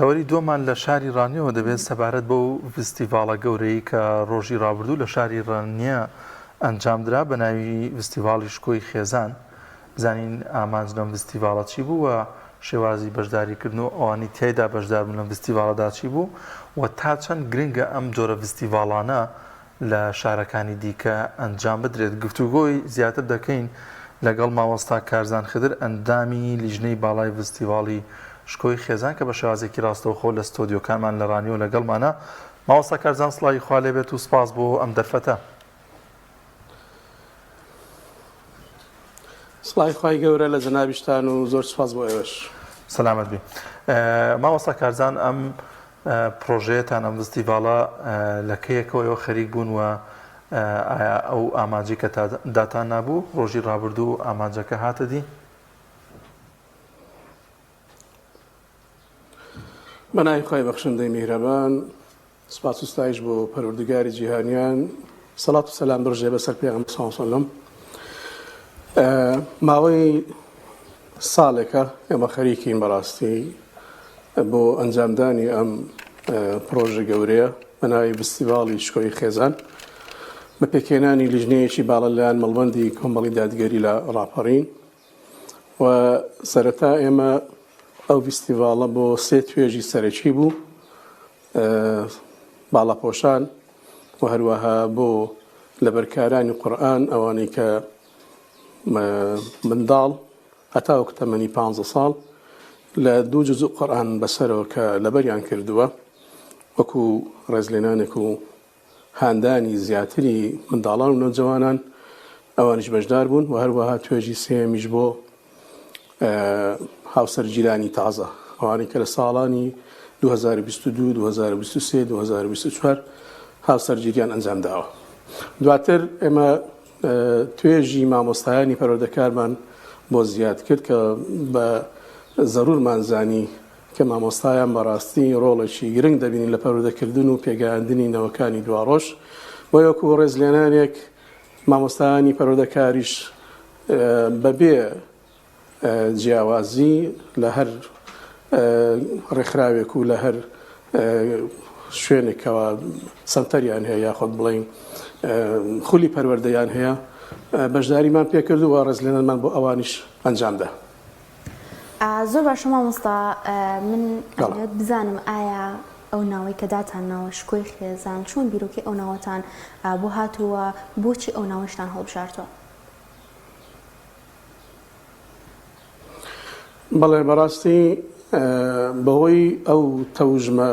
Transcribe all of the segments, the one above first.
تەوەری دووەمان لە شاری ڕانیەوە دەبێت سەبارەت بەو فستیڤاڵە گەورەی کە ڕۆژی ڕابردوو لە شاری ڕانیە ئەنجامدرا بە ناوی فستیڤاڵی شکۆی خێزان. بزانین ئامانج لەم فستیڤاڵە چی بوو و شێوازی بەشداریکردن و ئەوانی تێیدا بەشدار بوون لەم فستیڤاڵەدا چی بوو و تا چەند گرنگە ئەم جۆرە فستیڤاڵانە لە شارەکانی دیکە ئەنجام بدرێت. گفتوگۆی زیاتر دەکەین لەگەڵ مامۆستا کارزان خدر ئەندامی لیژنەی باڵای فستیڤاڵی شکۆی خێزان کە بە شێوازێکی ڕاستەوخۆ لە ستۆدیۆکانمان لە ڕانیەوە لەگەڵمانە. مامۆستا کارزان سڵاوی خوا لێبێت و سپاس بۆ ئەم دەرفەتە. سڵاوی خوای گەورە لە جەنابیشتان و زۆر سپاس بۆ ئێوەش. سەلامەت بێ. مامۆستا کارزان ئەم پرۆژەیەتان ئەم فستیڤاڵە لە کەیەکەوەیەوە خەریک بوون و ئەو ئاماجی کە داتان نابوو ڕۆژی ڕابردوو ئاماجەکە هاتە دی؟ بەناوی خوای بەخشندەی میهرەبان، سپاس و ستایش بۆ پەروەردگاری جیهانیان، سەڵات و سەلام بڕژێ بەسەر پێغەمبەر صلی الله علیه و سەلەم. ماوەی ساڵێکە ئێمە خەریکین بەڕاستی بۆ ئەنجامدانی ئەم پرۆژە گەورەیە بە ناوی فستیڤاڵی شکۆی خێزان بە پێکهێنانی لیژنەیەکی باڵا لەلایەن مەڵبەندی کۆمەڵی دادگەری لە ڕاپەڕین. و سەرەتا ئێمە ئەو فستیڤاڵە بۆ 3 توێژی سەرەکی بوو، باڵاپۆشان و هەروەها بۆ لەبەرکارانی قورئان ئەوانەی کە منداڵ هەتاوەکو تەمەنی 15 ساڵ لە 2 جزء قورئان بەسەرەوە کە لەبەریان کردووە، وەکو ڕێزلێنانێک و هاندانی زیاتری منداڵان و نەوجەوانان ئەوانش بەشدار بوون. و هەروەها توێژی سێمیش بۆ هاوسەرگیرانی تازە ئەوانەی کە لە ساڵانی 2022 2023 2024 هاوسەرگیریان ئەنجام داوە. دواتر ئێمە توێژی مامۆستایانی پەروەردەکارمان بۆ زیاد کرد کە بە زەرورمان زانی کە مامۆستایان بەڕاستی ڕۆڵێکی گرنگ دەبینی لە پەروەردەکردن و پێگەیاندنی نەوەکانی دواڕۆژ. و وەکو ڕێزلێنانێک مامۆستایانی پەروەردەکاریش بەبێ جیاوازی لە هەر ڕێکخراوێک و لە هەر شوێنێکەوە سەنتەریان هەیە یاخۆت بڵێن خولی پەروەردەیان هەیە بەشداریمان پێکرد و ڕێزلێنانمان بۆ ئەوانیش ئەنجامدا. زۆر باشە مامۆستا، من بزانم ئایا ئەو ناوەی کە داتان ناوە شکۆی خێزان چۆن بیرۆکەی ئەو ناوەتان بۆ هاتووە، بۆچی ئەو ناوەشتان هەڵبژاردووە؟ بەڵێ بەڕاستی بەهۆی ئەو تەوژمە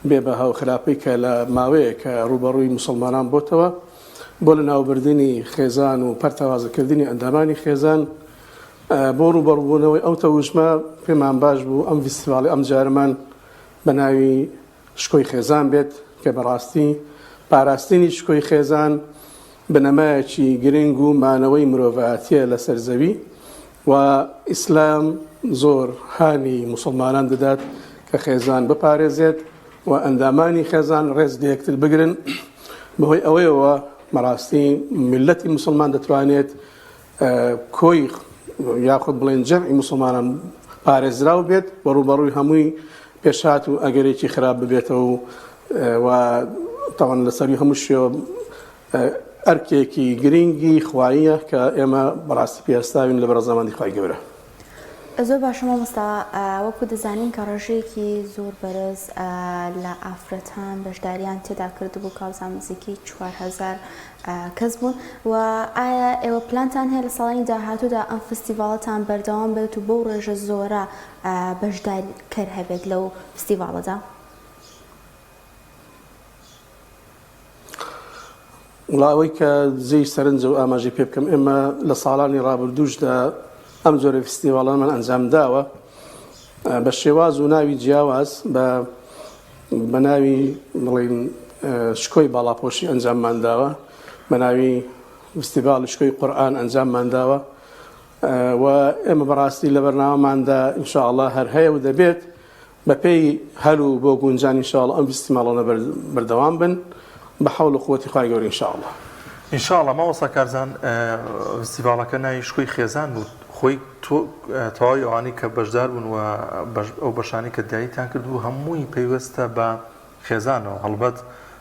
بێبەها و خراپەی کە لە ماوەیە کە ڕوبەڕووی موسڵمانان بۆتەوە بۆ لە ناوبردنی خێزان و پەرتەوازەکردنی ئەندامانی خێزان، بۆ ڕوبەڕووبوونەوەی ئەو تەوژمە پێمان باش بوو ئەم فستیڤاڵی ئەم جارمان بە ناوی شکۆی خێزان بێت کە بەڕاستی پاراستنی شکۆی خێزان بنەمایەکی گرنگ و مانەوەی مرۆڤایەتیە لەسەر زەوی و ئیسلام زۆر هانی موسڵمانان دەدات کە خێزان بپارێزێت و ئەندامانی خێزان ڕێز لە یەکتر بگرن. بەهۆی ئەوەیەوە بەڕاستی میلەتی موسڵمان دەتوانێت کۆی یاخود بڵێن جەمعی موسڵمانان پارێزراو بێت بە ڕوبەڕووی هەمووی پێشات و ئەگەرێکی خراپ ببێتەوە و تاوان لەسەری هەموو شێوە ئەرکێکی گرنگی خواییە کە ئێمە بەڕاستی پێستاوین لە بەرەزامەندی خوای گەورە. زۆر باشە مامۆستا، وەکو دەزانین کە ڕێژەیەکی زۆر بەرز لە ئافرەتان بەشداریان تێدا کردبوو کاوزان نزیکی 4000 کەس بوون. و ئایا ئێوە پلانتان هەیە لە ساڵانی داهاتوودا ئەم فستیڤاڵەتان بەردەوام بێت و بەو ڕێژە زۆرە بەشداریکەر هەبێت لەو فستیڤاڵەدا؟ وڵاوەی کە زەی سەرنجە و ئاماژەی پێ بکەم، ئێمە لە ساڵانی ڕابردووشدا ئەم جۆرە فستیڤاڵەمان ئەنجام داوە بە شێواز و ناوی جیاواز بە ناوی بڵێن شکۆی باڵاپۆشی ئەنجاممان داوە، بە ناوی فستیڤاڵی شکۆی قورئان ئەنجاممان داوە و ئێمە بەڕاستی لە بەرنامەماندا ئینشاءڵڵا هەر هەیە و دەبێت بە پێی هەلو بۆ گونجان ئینشاءڵڵا ئەم فستیڤاڵانە بەردەوام بن بە حەول و قووەتی خوای گەورە ئینشاءڵڵا. ئینشاءڵڵا مامۆستا کارزان فستیڤاڵەکە ناوی شکۆی خێزان بوو، خۆی تەواوی ئەوانەی کە بەشدار بوون و ئەو بەشانی کە دیاریتان کردو هەمووی پێیوەستە بە خێزانەوە. هەڵبەت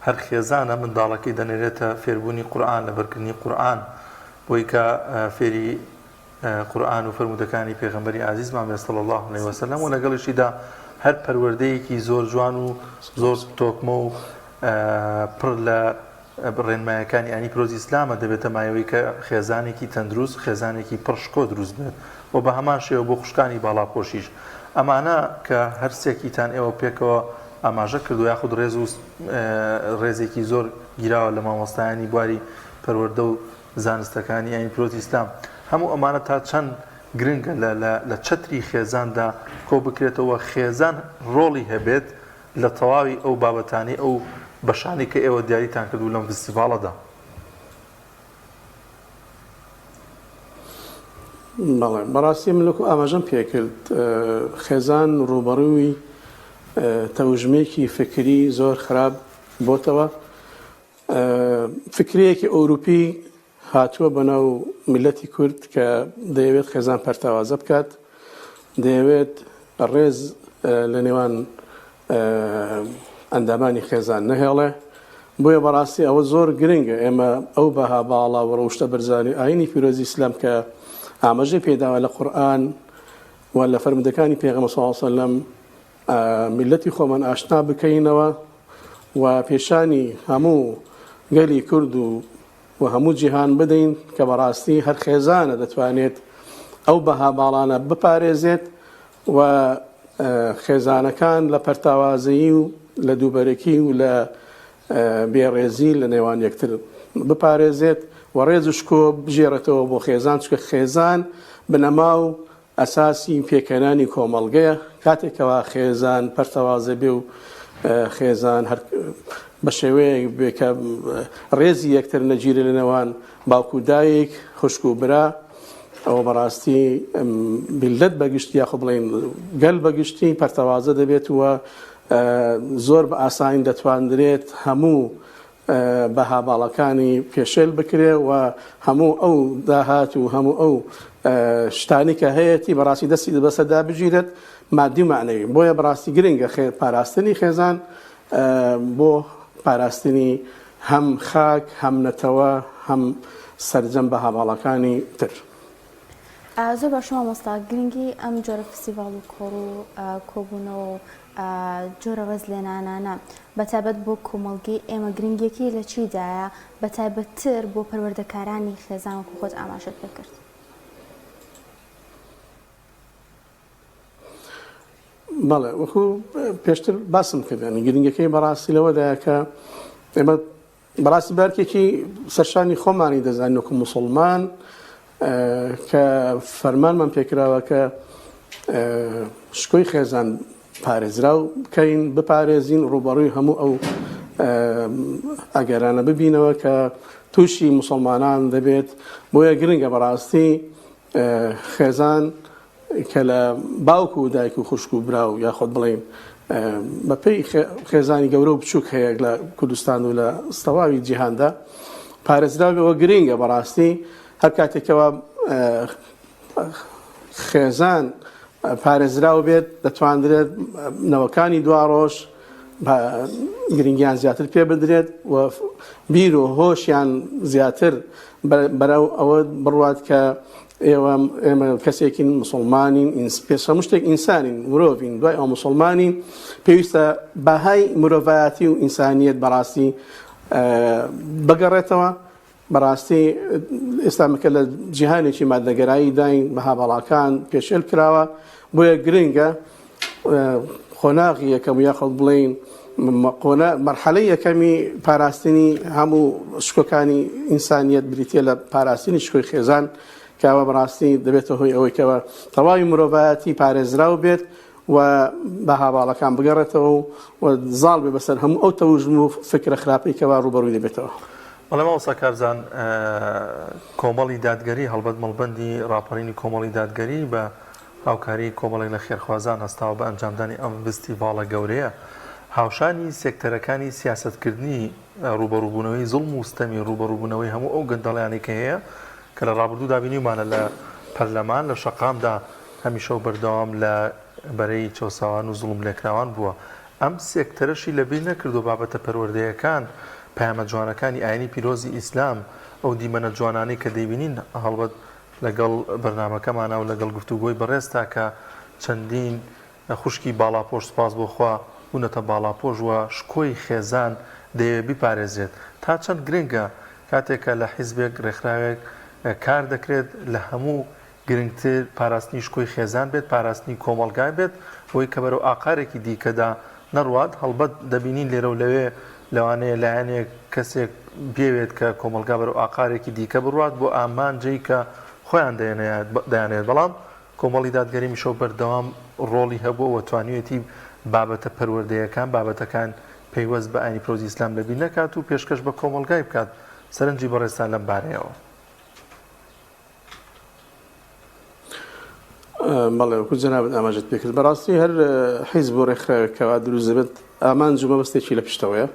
هەر خێزانە منداڵەکەی دەنێرێتە فێربوونی قورئان لەبەرکردنی قورئان بۆی کە فێری قورئان و فرمودەکانی پێغەمبەری عزیزمان صلی الله علیه وسلم و لەگەڵیشیدا هەر پەروەردەیەکی زۆر جوان و زۆر تۆکمە و پڕ لە ڕێنمایەکانی ئاینی پیرۆزی ئیسلامە دەبێتە مایەوەی کە خێزانێکی تەندروست خێزانێکی پڕشکۆ دروست بێت و بە هەمان شێوە بۆ خوشکانی باڵاپۆشیش. ئەمانە کە هەرسێکیتان ئێوە پێکەوە ئاماژە کردو یاخود ڕێز و ڕێزێکی زۆر گیراوە لە مامۆستایانی بواری پەروەردە و زانستەکانی ئاینی پیرۆزی ئیسلام، هەموو ئەمانە تا چەند گرنگە لە چەتری خێزاندا کۆ بکرێتەوە خێزان ڕۆڵی هەبێت لە تەواوی ئەو بابەتانی ئەو بەشانی کە ئێوە دیاریتان کردو لەم فستیڤاڵەدا. بەڵێ بەڕاستی من لەکو ئاماژەم پێکرد خێزان ڕوبەڕووی تەوژمێکی فکری زۆر خراپ بۆتەوە. فکرەیەکی ئەوروپی هاتووە بەناو میلەتی کورد کە دەیەوێت خێزان پەرتاوازە بکات، دەیەوێت ڕێز لە نێوان ئەندامانی خێزان نەهێڵێ. بۆیە بەڕاستی ئەوە زۆر گرنگە ئێمە ئەو بەها باڵا و ڕەوشتە بەرزانی ئاینی پیرۆزی ئیسلام کە ئاماژەی پێداوە لە قورئان و لە فەرمودەکانی پێغەمبەر صلی الله علیه وسلم میلەتی خۆمان ئاشنا بکەینەوە و پێشانی هەموو گەلی کورد و هەموو جیهان بدەین کە بەڕاستی هەر خێزانە دەتوانێت ئەو بەها باڵانە بپارێزێت و خێزانەکان لە پەرتاوازایی و لە دووبەرەکی و لە بێڕێزی لە نێوان یەکتر بپارێزێت و ڕێز و شکۆ بژێڕێتەوە بۆ خێزان، چکە خێزان بنەما و ئەساسی پێکەنانی کۆمەڵگەیە. کاتێکەوە خێزان پەرتەوازە بێ و خێزان بە شێوەیەک بێ کە ڕێزی یەکتر نەگیرە لە نێوان باوکو دایک خوشک و برا، ئەوە بەڕاستی میلەت بەگشتی یاخۆ بڵێن گەل بەگشتی پەرتەوازە دەبێت وە زۆر بە ئاسانی دەتواندرێت هەموو بەها باڵەکانی پێشێل بکرێ و هەموو ئەو داهات و هەموو ئەو شتانی کە هەیەی بەڕاستی دەستی بەسەدا بگیرێت مادی معنەوی. بۆیە بەڕاستی گرنگە پاراستنی خێزان بۆ پاراستنی هەم خاک هەم نەتەوە هەم سەرجەم بەها باڵەکانی تر. زۆر باش مامۆستا، گرنگی ئەم جۆرە فستیڤاڵ و کۆڕ و کۆبوونەوە و جۆرە ڕێز لێنانانە بەتایبەت بۆ کۆمەڵگەی ئێمە گرنگیەکی لە چیدایە بەتایبەتتر بۆ پەروەردەکارانی خێزان وەکو خۆت ئاماژەت پێکرد؟ بەڵێ وەکو پێشتر باسم کردنی گرنگەکەی بەڕاستی لەوەدایە کە ئێمە بەڕاستی بارکێکی سەرشانی خۆمانی دەزانین وەکو موسڵمان کە فەرمانمان پێکراوە کە شکۆی خێزان پارێزرا و بکەین بپارێزین ڕوبەڕووی هەموو ئەو ئەگەرانە ببینەوە کە تووشی موسڵمانان دەبێت. بۆیە گرنگە بەڕاستی خێزان کە لە باوکو و دایک و خوشک و برا و یاخۆت بڵێن بەپێی خێزانی گەورە و بچووک هەیە لە کوردستان و لە ستەواوی جیهاندا پارێزراوەوە گرنگە بەڕاستی. هەر کاتێکەوە خێزان پارێزراو بێت دەتواندرێت نەوەکانی دوا ڕۆژ گرنگیان زیاتر پێ بدرێت و بیر و هۆشیان زیاتر بەرەو ئەوە بڕوات کە ئێمە کەسێکین مسڵمانین، پێشەم شتێک ئینسانین، مرۆڤین، دوای ئەو مسڵمانین، پێویستە بەهای مرۆڤایەتی و ئینسانیەت بەڕاستی بگەڕێتەوە. بەڕاستی ئێستا مەکە لە جیهانێکی مادەگەرایی داین بەها باڵاکان پێشێل کراوە. بۆیە گرنگە خۆناغی یەکەم یاخۆت بڵێن مەرحەلەی یەکەمی پاراستنی هەموو شکۆکانی ئینسانیەت بریتە لە پاراستنی شکۆی خێزان کەوە بەڕاستی دەبێتە هۆی ئەوەی کەوە تەواوی مرۆڤایەتی پارێزراو بێت و بەها باڵەکان بگەڕێتەوە و زاڵ بێ بەسەر هەموو ئەو تەوژم و فکرە خراپەی کەوا ڕوبەڕووی دەبێتەوە. بەڵێ مامۆستا کارزان، کۆمەڵی دادگەری هەڵبەت مەڵبەندی ڕاپەڕینی کۆمەڵی دادگەری بە هاوکاری کۆمەڵێک لە خێرخوازان هەستاوە بە ئەنجامدانی ئەم فستیڤاڵە گەورەیە. هاوشانی سێکتەرەکانی سیاسەتکردنی ڕوبەڕووبوونەوەی زوڵم و ستەمی ڕوبەڕووبوونەوەی هەموو ئەو گەندەڵیانی کە هەیە کە لە ڕابردوو دابینیمانە لە پەرلەمان لە شەقامدا هەمیشە و بەردەوام لە بەرەی چۆساوان و زوڵم لێکراوان بووە. ئەم سێکتەرەشی لەبیر نەکردو بابەتە پەروەردەیەکان پەیامە جوانەکانی ئاینی پیرۆزی ئیسلام ئەو دیمەنە جوانانەی کە دەیبینین هەڵبەت لەگەڵ بەرنامەکەمانە و لەگەڵ گفتوگۆی بەڕێستا کە چەندین خوشکی باڵاپۆش سپاس بۆ خوا بوونەتە باڵاپۆش وە شکۆی خێزان دەیەوێت بیپارێزێت. تا چەند گرنگە کاتێکە لە حیزبێک ڕێکخراوێک کار دەکرێت لە هەموو گرنگتر پاراستنی شکۆی خێزان بێت، پاراستنی کۆمەلگای بێت، بۆی کە بەرەو ئاقارێکی دیکەدا نەڕوات. هەڵبەت دەبینین لێرە و لەوێ لەوانەیە لایەنێک کەسێک بێوێت کە کۆمەلگا بەرەو ئاقارێکی دیکە بڕوات بۆ ئامانجەی کە خۆیان دەیانێت. بەڵام کۆمەڵی دادگەری میشە بەردەوام ڕۆڵی هەبوو و توانیوێتی بابەتە پەروەردەیەکان بابەتەکان پەیوەست بە ئاینی پیرۆزی ئیسلام لەبیر نەکات و پێشکەش بە کۆمەلگای بکات. سەرنجی بەڕێستان لەم بارەیەوە. بەڵێ وەکو جەنابەت ئاماژەت پێکرد بەڕاستی هەر حیزب بۆ ڕێکخراوێکەوە دروست دەبێت ئامانج و مەبەستێکی لە پشتەوەیە.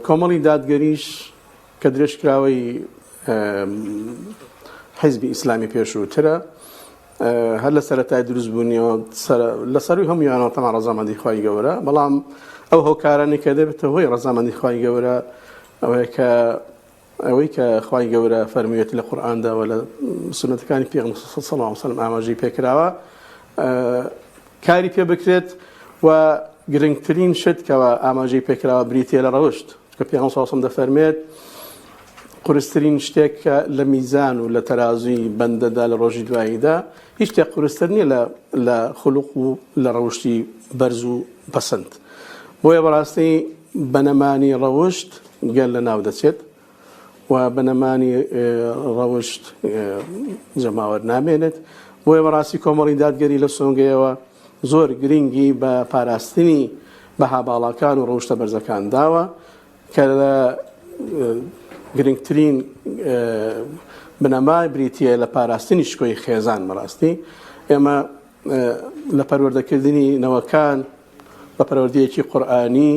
کۆمەڵی دادگەریش کە درێژکراوەی حیزبی ئیسلامی پێشووترە هەر لە سەرەتای دروست بوونیەوە لە سەروی هەموویانەوە تەمان ڕەزامەندی خوای گەورە، بەڵام ئەو هۆکارانی کە دەبێتە هۆی ڕەزامەندی خوای گەورە ئەوەی کە خوای گەورە فەرموویەتی لە قورئاندا و لە سنەتەکانی پێغەمبەر صلی الله علیه و سلم ئاماژەی پێکراوە کاری پێ بکرێت و گرنگترین شت کەوە ئاماژەی پێکراوە بریتیە لە ڕەوشت کە پێغەمبەر صلی الله علیه و سلم دەفەرمێت قورسترین شتێک لە میزان و لە تەرازوی بەندەدا لە ڕۆژی دواییدا هیچ شتێک قورستر نییە لە خولوق و لە ڕەوشتی بەرز و پەسەند. بۆیە بەڕاستی بەنەمانی ڕەوشت گەل لە ناو دەچێت و بەنەمانی ڕەوشت جەماوەر نامێنێت. بۆیە بەڕاستی کۆمەڵی دادگەری لە سۆنگەیەوە زۆر گرنگی بە پاراستنی بەها باڵاکان و ڕەوشتە بەرزەکان داوە کە لە گرنگترین بنەمای بریتیە لە پاراستنی شکۆی خێزان. بەڕاستی ئێمە لە پەروەردەکردنی نەوەکان بە پەروەردەیەکی قورئانی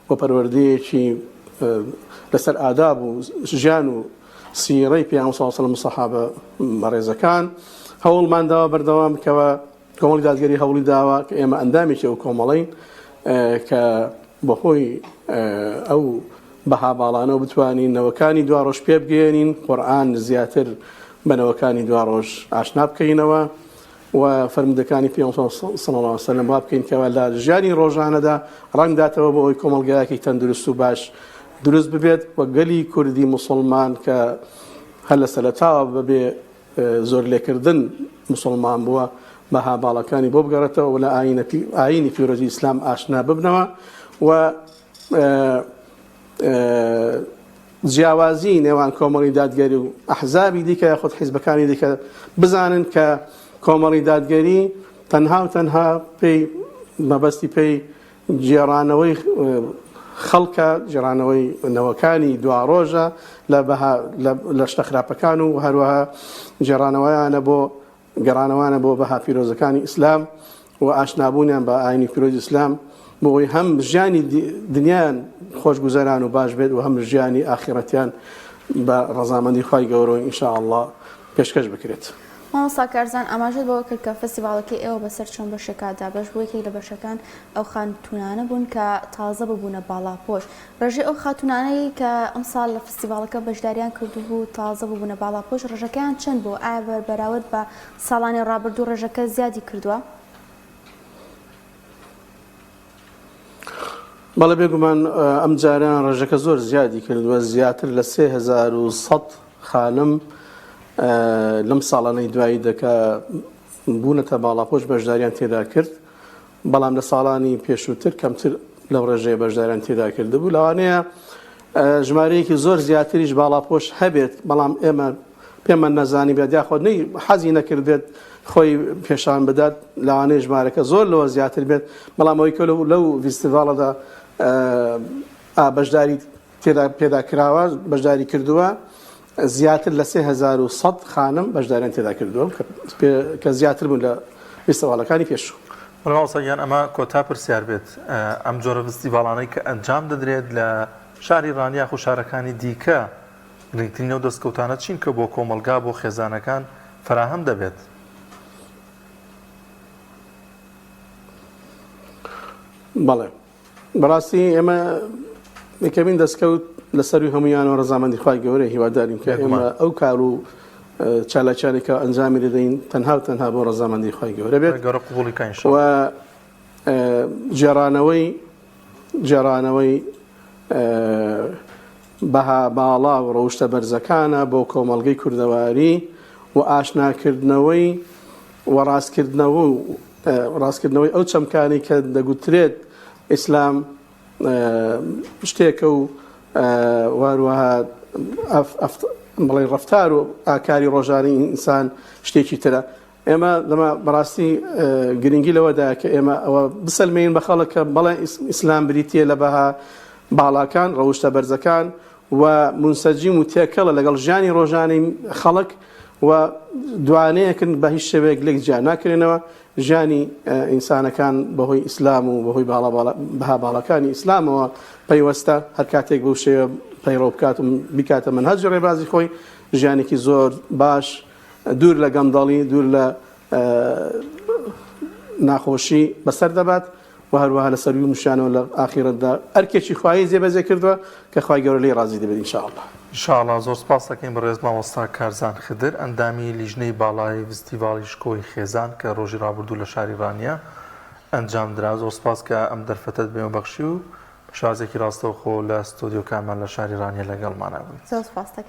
و پەروەردەیەکی لەسەر ئاداب و ژیان و سیرەی پێغەمبەر صلی الله علیه و سلم و سەحابە بەڕێزەکان هەوڵمان داوە بەردەوام بکەوە. کۆمەڵی دادگەری هەوڵی داوە کە ئێمە ئەندامێکی ئەو کۆمەڵین کە بەخۆی ئەو بەها باڵانەوە بتوانین نەوەکانی دوا ڕۆژ پێ بگەێنین، قورئان زیاتر بە نەوەکانی دوا ڕۆژ ئاشنا بکەینەوە و فەرمودەکانی پێغەمبەر صلی الله علیه و سلم وا بکەین کەوا لە ژیانی ڕۆژانەدا ڕەنگداتەوە بۆ ئەوەی کۆمەڵگەیەکی تەندروست و باش دروست ببێت و گەلی کوردی مسلمان کە هەر لە سەرەتاوە بەبێ زۆر لێکردن مسلمان بووە بەها باڵەکانی بۆ بگەڕێتەوە و لە ئاینی پیرۆزی ئیسلام ئاشنا ببنەوە و جیاوازی نێوان کۆمەڵی دادگەری و ئەحزابی دیکە یاخود حیزبەکانی دیکە بزانن کە کۆمەڵی دادگەری تەنها و تەنها پێی مەبەستی پێی جێڕانەوەی خەڵکە، جێڕانەوەی نەوەکانی دوا ڕۆژە لە شتە خراپەکان و هەروەها جێڕانەوەیانە بۆ گەڕانەوانە بۆ بەها پیرۆزەکانی ئیسلام و ئاشنابوونیان بە ئاینی پیرۆزی ئیسلام بۆی هەم ژیانی دنیایان خۆشگوزەران و باش بێت و هەم ژیانی ئاخرەتیان بە ڕەزامەندی خوای گەورەوە ئینشاء الله پێشکەش بکرێت. مامۆستا کارزان ئاماژەت بەوە کرد کە فستیڤالەکەی ئێوە بەسەر چۆن بەشێکادا بەش بۆ یەکێک لە بەشەکان ئەو خاتونانە بوون کە تازە ببوونە باڵاپۆش. ڕێژەی ئەو خاتونانەی کە ئەم ساڵ لە فستیڤالەکە بەشداریان کردوبوو تازە ببوونە باڵاپۆش ڕێژەکەیان چەند بوو؟ ئایا بەراورد بە ساڵانی ڕابردوو ڕێژەکە زیادی کردووە؟ بەڵێ بێگومان ئەم جاریان ڕێژەکە زۆر زیادی کردووە، زیاتر لە 3100 خانم لەم ساڵانەی دوایی دەکە بوونەتە باڵاپۆش بەشداریان تێدا کرد، بەڵام لە ساڵانی پێشووتر کەمتر لەو ڕێژەیە بەشداریان تێدا کردبوو. لەوانەیە ژمارەیەکی زۆر زیاتریش باڵاپۆش هەبێت، بەڵام ئێمە پێمان نەزانی بێت یاخۆ حەزی نەکردێت خۆی پێشان بدات لەوانەیە ژمارەکە زۆر لەوە زیاتر بێت، بەڵام ئەوەی کە لەو فستیڤالەدا بەشداری پێدا کراوە بەشداری کردووە زیاتر لە 3100 خانم بەشداریان تێدا کردووە کە زیاتر بوون لە فستیڤالەکانی پێشوو. بەڵاوسەیان ئەمە کۆتا پرسیار بێت ئەم جۆرە فستیڤالانەی کە ئەنجام دەدرێت لە شاری ڕانیا و شارەکانی دیکە گرنگترین نێو دەستکەوتانە چین کە بۆ کۆمەلگا بۆ خێزانەکان فراهەم دەبێت. بەڵێ بەڕاستی ئێمە یەکەمین دەستکەوت لەسەروی هەمویانەوە ڕەزامەندی خوای گەورەی هیوادارین کە ئێمە ئەو کار و چالاکیانێکە ئەنجامی دەدەین تەنها و تەنها بۆ ڕەزامەندی خوای گەورە بێت گەورە قبوڵیکە ئینشاء الله. و جێڕانەوەی بەها باڵا و ڕەوشتە بەرزەکانە بۆ کۆمەڵگەی کوردەواری و ئاشناکردنەوەی و ڕاستکردنەوەی ئەو چەمکانی کە دەگوترێت ئیسلام شتێکە و واروەها بڵێ ڕەفتار و ئاکاری ڕۆژانی ئینسان شتێکی ترە. ئێمە لەمە بەڕاستی گرنگی لەوەدایە کە ئێمە ئەوە بسەلمێن بە خەڵک کە بەڵێ ئیسلام بریتیە لە بەها باڵاکان ڕەوشتە بەرزەکان و منسەجیم و تێکەڵە لەگەڵ ژیانی ڕۆژانی خەڵک و دوانەیەکن بە هیچ شێوەیەک لێک جیا ناکرێنەوە ژیانی ئینسانەکان بەهۆی ئیسلام و بەهۆی بەها باڵەکانی ئیسلامەوە پەیوەستە هەر کاتێک بەو شێوە پەیڕۆ بکات و بیکاتە منهەج ڕێبازی خۆی ژیانێکی زۆر باش دوور لە گەندەڵی دوور لە ناخۆشی بەسەر دەبات و هەروەها لە سەروی مشانەوە لە ئاخیرەتدا ئەرکێکی خوایی جێبەجێ کردووە کە خوای گەورە لێی ڕازی دەبێت ئینشاءالله. ئینشاءالله زۆر سپاس دەکەین بە ڕێز مامۆستا کارزان خدر ئەندامی لیژنەی باڵای فستیڤاڵی شکۆی خێزان کە ڕۆژی ڕابردوو لە شاری ڕانیە ئەنجام درا. زۆر سپاس کە ئەم دەرفەتت بێمە بەخشی و شازێکی ڕاستەوخۆ لە ستۆدیۆکانمان لە شاری ڕانیە لەگەڵمانە بووین. زۆر سپاس دەکەین.